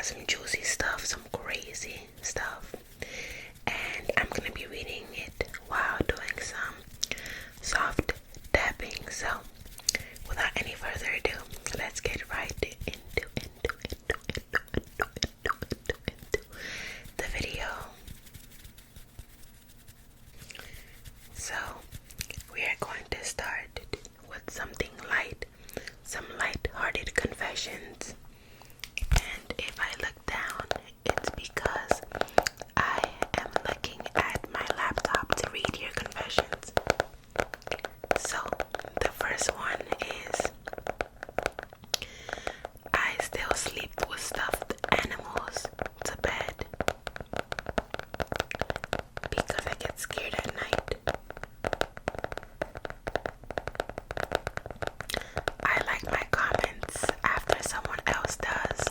got some juicy stuff, some crazy stuff, and I'm gonna be reading it while doing some soft tapping. So without any further ado, let's get right into the video. So we are going to start with something light, some light-hearted confessions. And if I look down, it's because I am looking at my laptop to read your confessions. So the first one is, I still sleep with stuffed animals to bed because I get scared at night. I like my comments after someone else does,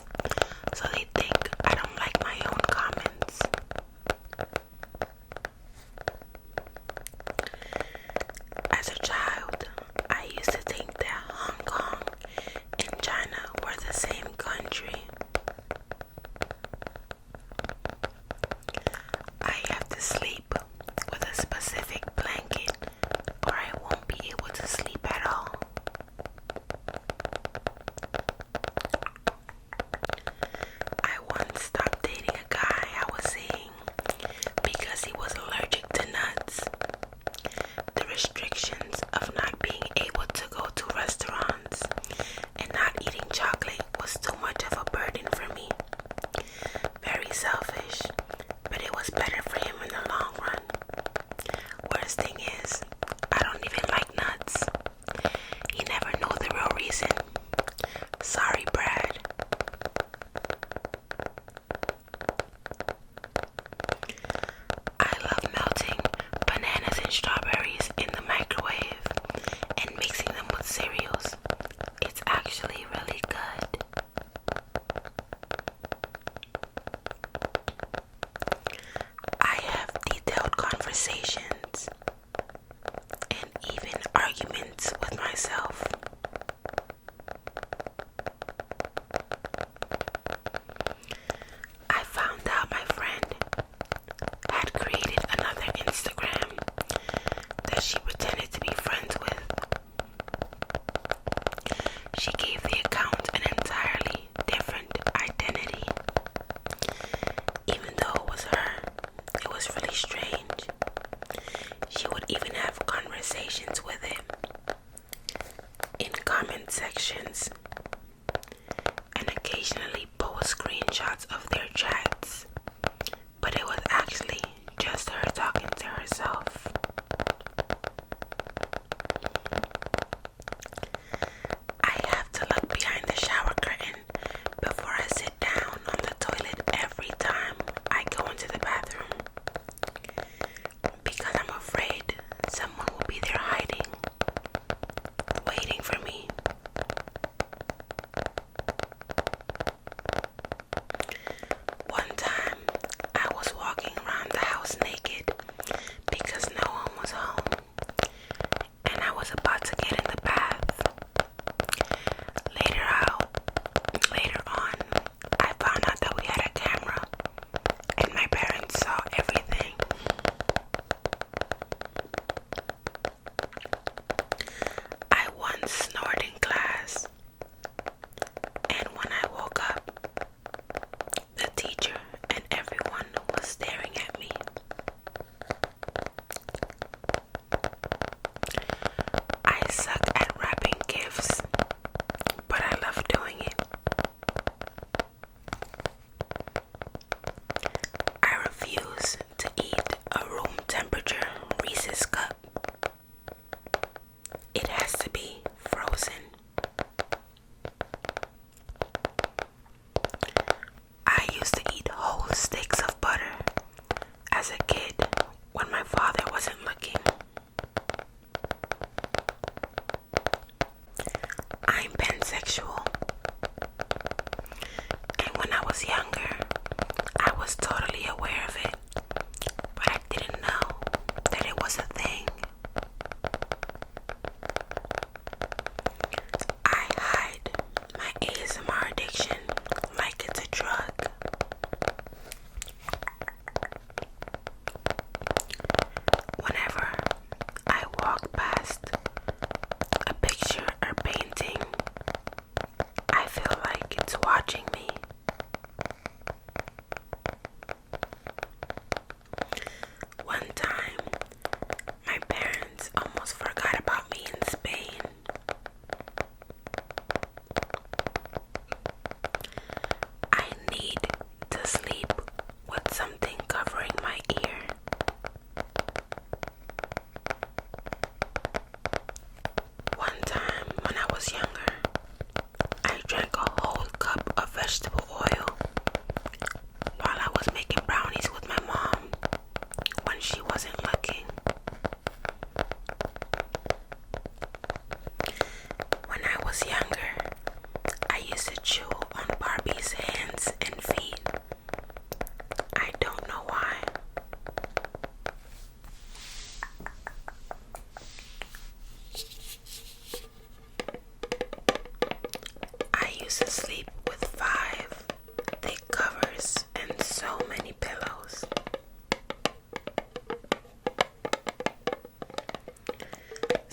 so they think I don't like my own comments. As a child, I used to think that Hong Kong and China were the same country. I have to sleep with a specific blanket or I won't be able to sleep at all. I once stopped dating a guy I was seeing because he was allergic to nuts. The restrictions of not being able to go to restaurants and not eating chocolate was too much of a burden for me. Very selfish, but it was better for him in the long run. Worst thing is, I don't even like nuts. He never knew the real reason. Sorry, Brad. I love melting bananas and strawberries in the microwave and mixing them with cereals. It's actually really good. I have detailed conversations and even arguments with myself. I found out my friend had created another Instagram that she pretended to be friends with. She gave the account an entirely different identity. Even though it was her, it was really strange. She would even have conversations with him in comment sections and occasionally post screenshots of their chats, but it was actually just her talking to herself. I have to look behind the shower curtain before I sit down on the toilet every time I go into the bathroom because I'm afraid someone will be there hiding, waiting for me.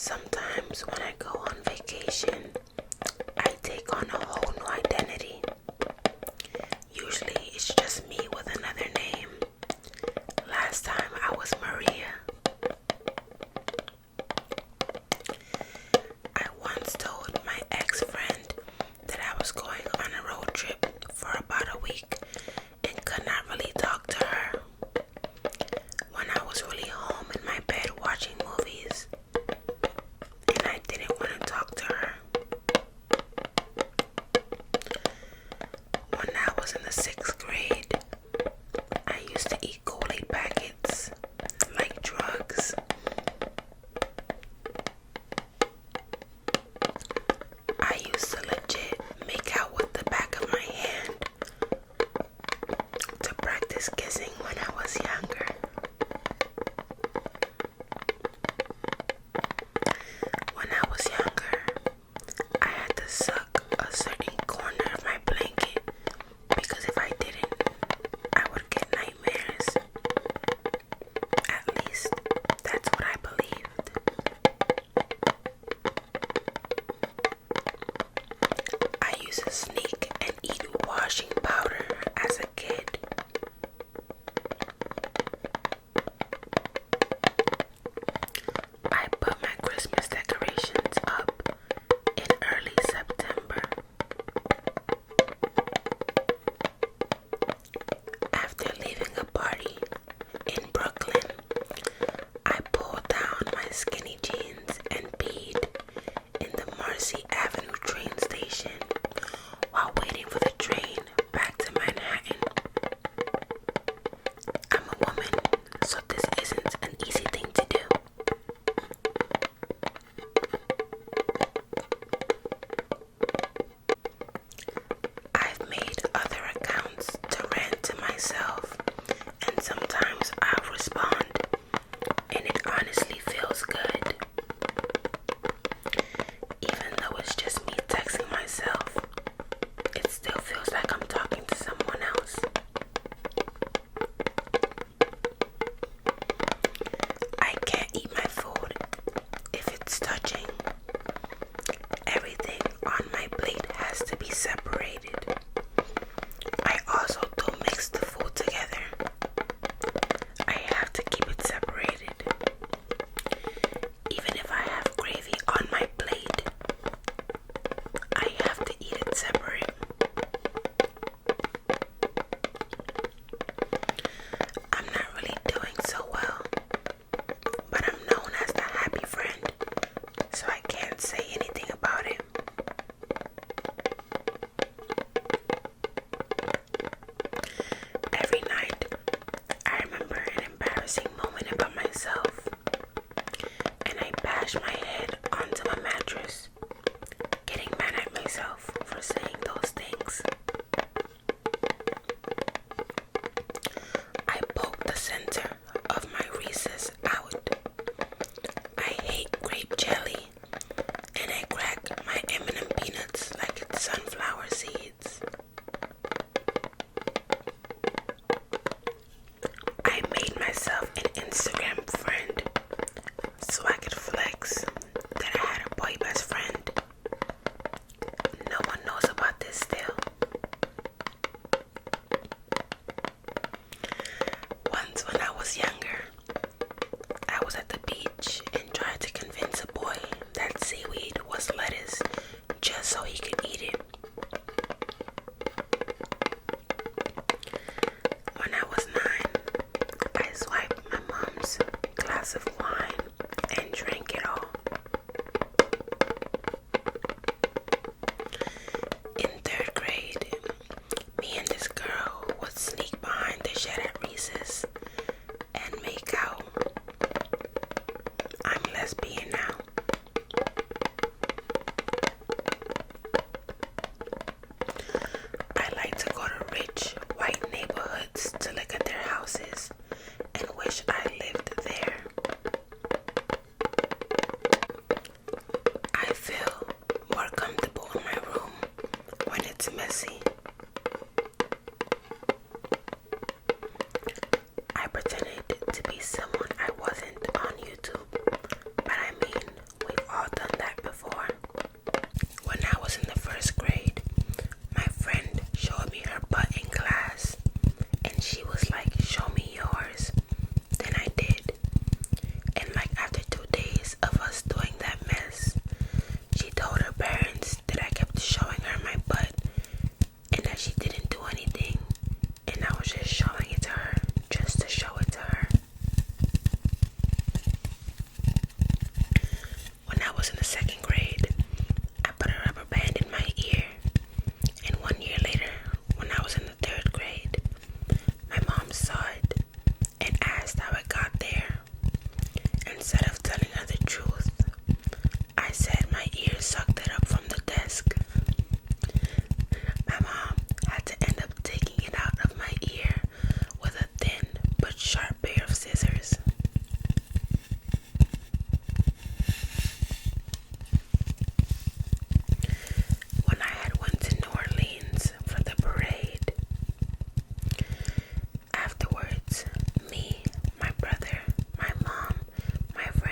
Sometimes when I go on vacation, I take on a whole new identity. Usually it's just me with another name. Last time I was Maria. I once told my ex-friend that I was going on a road trip for about a week and could not really talk to her. When I was really home in my bed watching movies and I didn't want to talk to her. When I was in the 6th grade, I used to eat Kool-Aid packets like drugs. I used to legit make out with the back of my hand to practice kissing when I was younger. When I was younger, I had to suck a certain corner of my blanket because if I didn't, I would get nightmares. At least, that's what I believed. I used to sneak and eat washing powder as a kid. I put my Christmas decorations up in early September. After leaving a party in Brooklyn, I pulled down my skinny jeans and peed in the Marcy Avenue train station while waiting for the train back to Manhattan. I'm a woman, so this isn't an easy thing to do. I've made other accounts to rant to myself, and sometimes I'll respond, and it honestly feels good. Even though it's just me texting myself, it still feels like I'm talking to someone else. I can't eat my food if it's touching. Everything on my plate has to be separated. I also don't mix the food together. I have to keep it separated. Even if I have gravy on my plate, I have to eat it separate. I'm not really doing so well, but I'm known as the happy friend, so I can't say anything about it. Every night, I remember an embarrassing moment about myself, and I bash my head onto my mattress, getting mad at myself for saying those things. I poke the center of my Reese's out. I hate grape jelly, and I crack my M&M peanuts like it's sunflower seeds. I made myself an Instagram friend so I could flex that I had a boy best friend. No one knows about this still. Once when I was younger, I was at the beach and tried to convince a boy that seaweed was lettuce just so he could eat it. When I was 9, I swiped my mom's glass of wine and drank it all. In 3rd grade, me and this girl would sneak behind the shed at Reese's and make out. I'm lesbian now. I like to go to rich white neighborhoods to look at their houses and wish I lived there. Instead of telling her the truth, I said my ear sucked it up from the desk. My mom had to end up taking it out of my ear with a thin but sharp pair of scissors. When I had went to New Orleans for the parade, afterwards, me, my brother, my mom, my friend,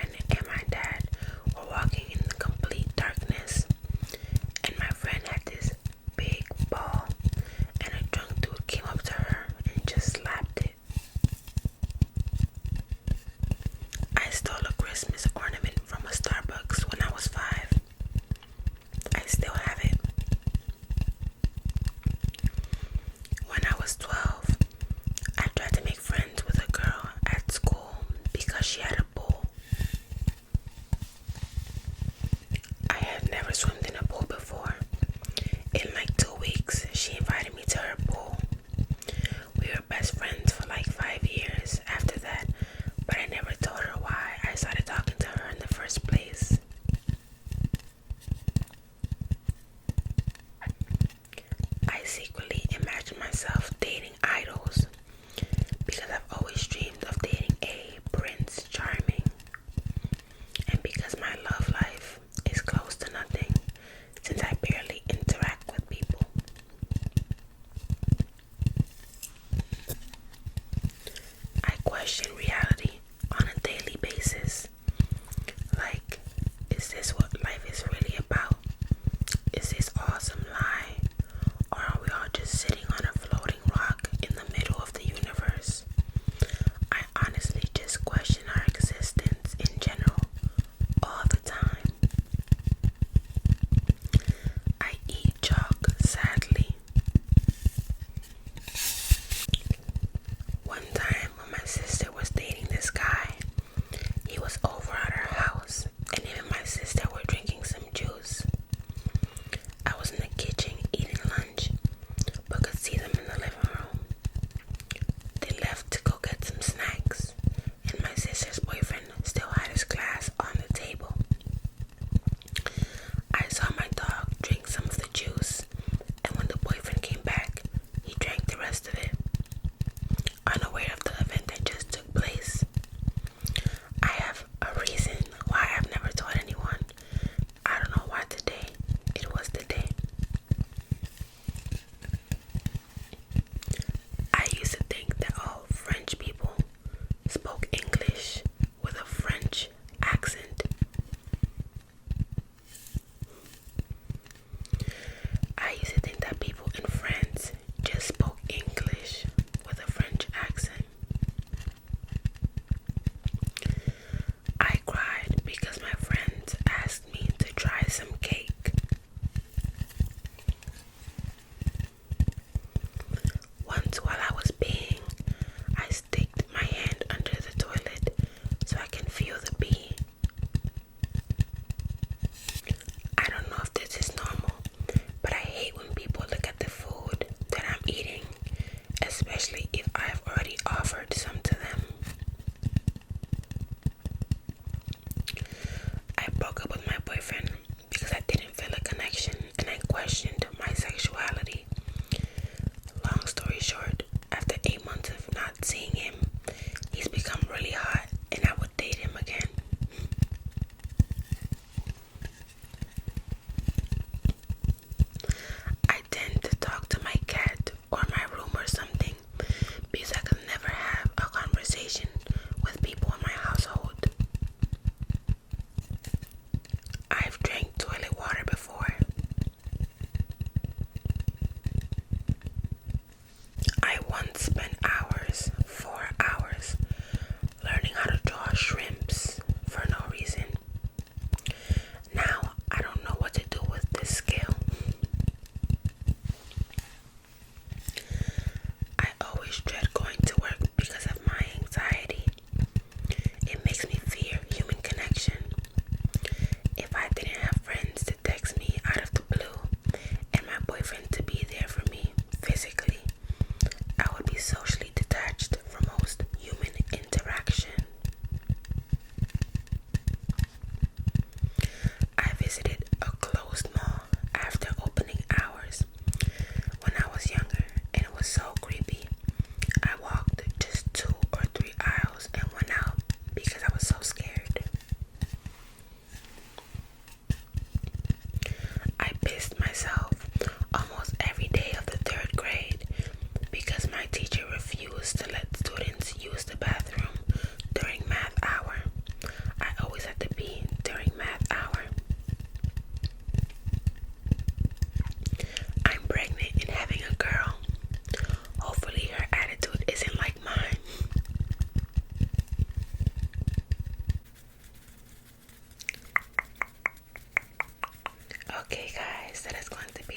guys, that is going to